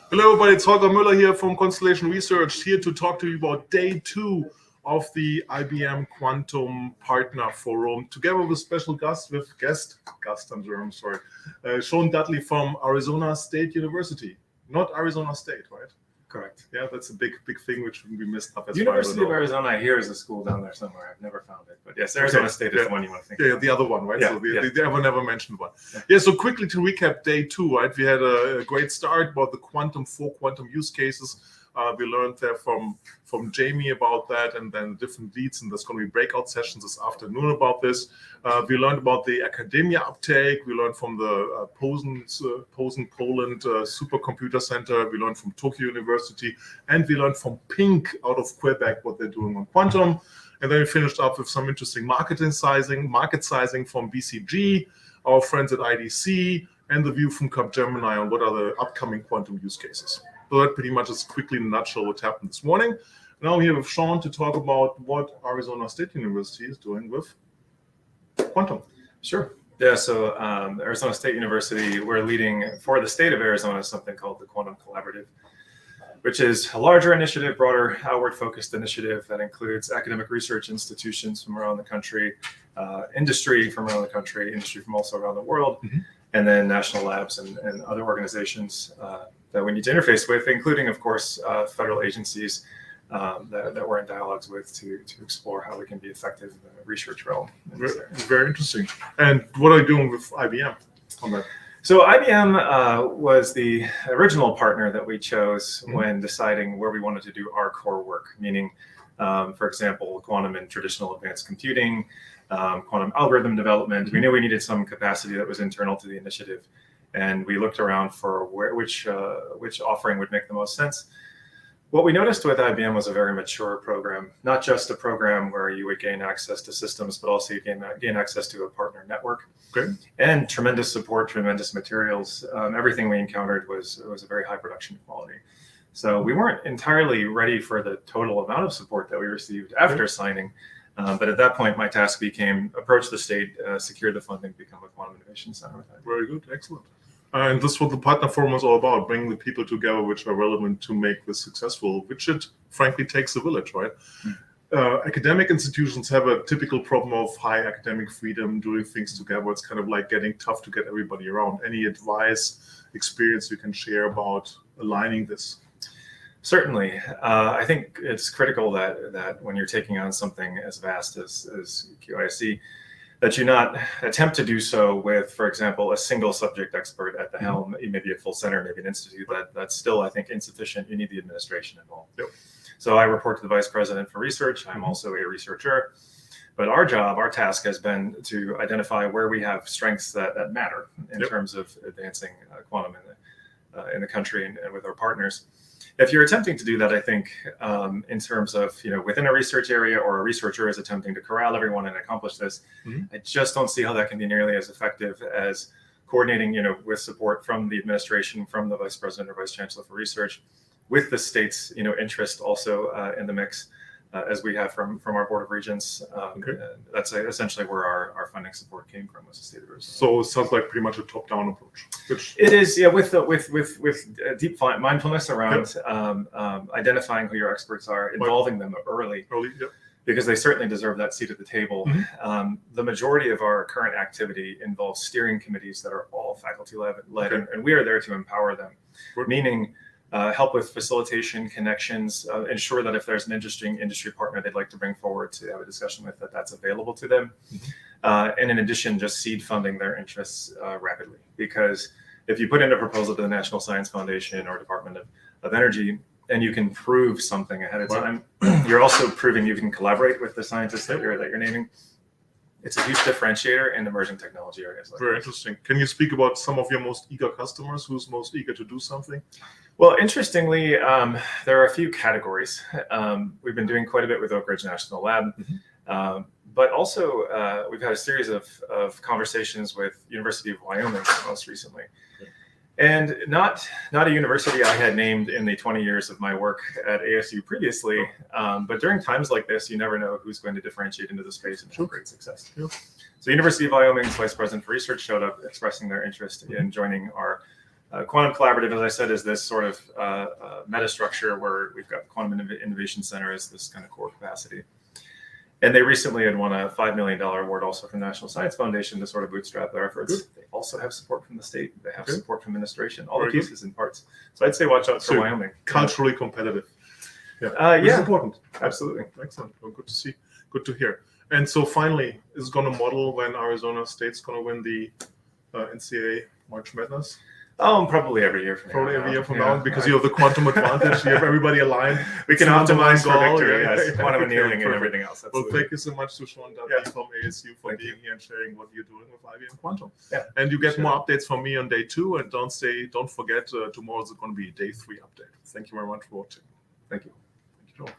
Hello everybody, it's Holger Mueller here from Constellation Research, here to talk to you about day 2 of the IBM Quantum Partner Forum, together with a special guest, Sean Dudley from Arizona State University. Not Arizona State, right? Correct. Yeah, that's a big thing which we missed up as University of Arizona, I hear, is a school down there somewhere. I've never found it, but yes, Arizona State is the one you want to think. Yeah, the other one, right? Yeah, so they never mentioned one. So quickly to recap day 2, right? We had a great start about the quantum use cases. We learned there from Jamie about that, and then different leads, and there's going to be breakout sessions this afternoon about this. We learned about the academia uptake. We learned from the Posen, Poland Supercomputer Center. We learned from Tokyo University, and we learned from Pink out of Quebec what they're doing on quantum. And then we finished up with some interesting market sizing from BCG, our friends at IDC, and the view from Capgemini on what are the upcoming quantum use cases. So that pretty much is quickly in a nutshell what happened this morning. Now I'm here with Sean to talk about what Arizona State University is doing with quantum. Sure. Yeah, so Arizona State University, we're leading for the state of Arizona something called the Quantum Collaborative, which is a larger initiative, broader, outward-focused initiative that includes academic research institutions from around the country, industry from around the country, industry from also around the world, and then national labs and other organizations that we need to interface with, including, of course, federal agencies that we're in dialogues with to explore how we can be effective in the research realm. Very interesting. And what are you doing with IBM on that? So IBM was the original partner that we chose when deciding where we wanted to do our core work, meaning, for example, quantum and traditional advanced computing, quantum algorithm development. We knew we needed some capacity that was internal to the initiative. And we looked around for which offering would make the most sense. What we noticed with IBM was a very mature program, not just a program where you would gain access to systems, but also you gain access to a partner network. Okay. And tremendous support, tremendous materials. Everything we encountered was a very high production quality. So we weren't entirely ready for the total amount of support that we received after signing. But at that point, my task became approach the state, secure the funding, become a quantum innovation center. Very good, excellent. And this is what the Partner Forum is all about, bringing the people together which are relevant to make this successful, which it frankly takes a village, right? Academic institutions have a typical problem of high academic freedom, doing things together. It's kind of like getting tough to get everybody around. Any advice, experience you can share about aligning this? Certainly. I think it's critical that when you're taking on something as vast as QIC, that you not attempt to do so with, for example, a single subject expert at the helm, maybe a full center, maybe an institute. That's still, I think, insufficient. You need the administration involved. Yep. So I report to the vice president for research. I'm also a researcher. But our task has been to identify where we have strengths that matter in terms of advancing quantum in the country and with our partners. If you're attempting to do that, I think in terms of, within a research area or a researcher is attempting to corral everyone and accomplish this, I just don't see how that can be nearly as effective as coordinating, with support from the administration, from the vice president or vice chancellor for research, with the state's, interest also in the mix, as we have from our Board of Regents. That's essentially where our funding support came from, was the state of Arizona. So it sounds like pretty much a top-down approach. It is, with deep mindfulness around identifying who your experts are, involving them early, because they certainly deserve that seat at the table. The majority of our current activity involves steering committees that are all faculty-led, and we are there to empower them, meaning help with facilitation, connections, ensure that if there's an interesting industry partner they'd like to bring forward to have a discussion with, that's available to them. And in addition, just seed funding their interests rapidly. Because if you put in a proposal to the National Science Foundation or Department of Energy, and you can prove something ahead of time, you're also proving you can collaborate with the scientists that you're naming. It's a huge differentiator in emerging technology areas. Very interesting. Can you speak about some of your most eager customers? Who's most eager to do something? Well, interestingly, there are a few categories. We've been doing quite a bit with Oak Ridge National Lab, but also we've had a series of conversations with University of Wyoming most recently. And not a university I had named in the 20 years of my work at ASU previously, but during times like this, you never know who's going to differentiate into the space and show great success. So University of Wyoming's Vice President for Research showed up expressing their interest in joining our Quantum Collaborative, as I said, is this sort of metastructure where we've got Quantum Innovation Center as this kind of core capacity. And they recently had won a $5 million award also from the National Science Foundation to sort of bootstrap their efforts. Good. They also have support from the state. They have support from administration, all the pieces and parts. So I'd say watch out for Wyoming. Culturally competitive. Yeah, Which is important. Absolutely. Excellent. Well, good to see. Good to hear. And so finally, is going to model when Arizona State's going to win the NCAA March Madness? Probably every year from Probably every year from now, because you have the quantum advantage. You have everybody aligned. We can optimize for victory. Yeah. Yes, quantum annealing and everything else. Absolutely. Well, thank you so much to Sean Dudley from ASU for being here and sharing what you're doing with IBM Quantum. Yeah. And you get more updates from me on day 2. And don't forget, tomorrow's going to be day 3 update. Thank you very much for watching. Thank you. Thank you, Joel.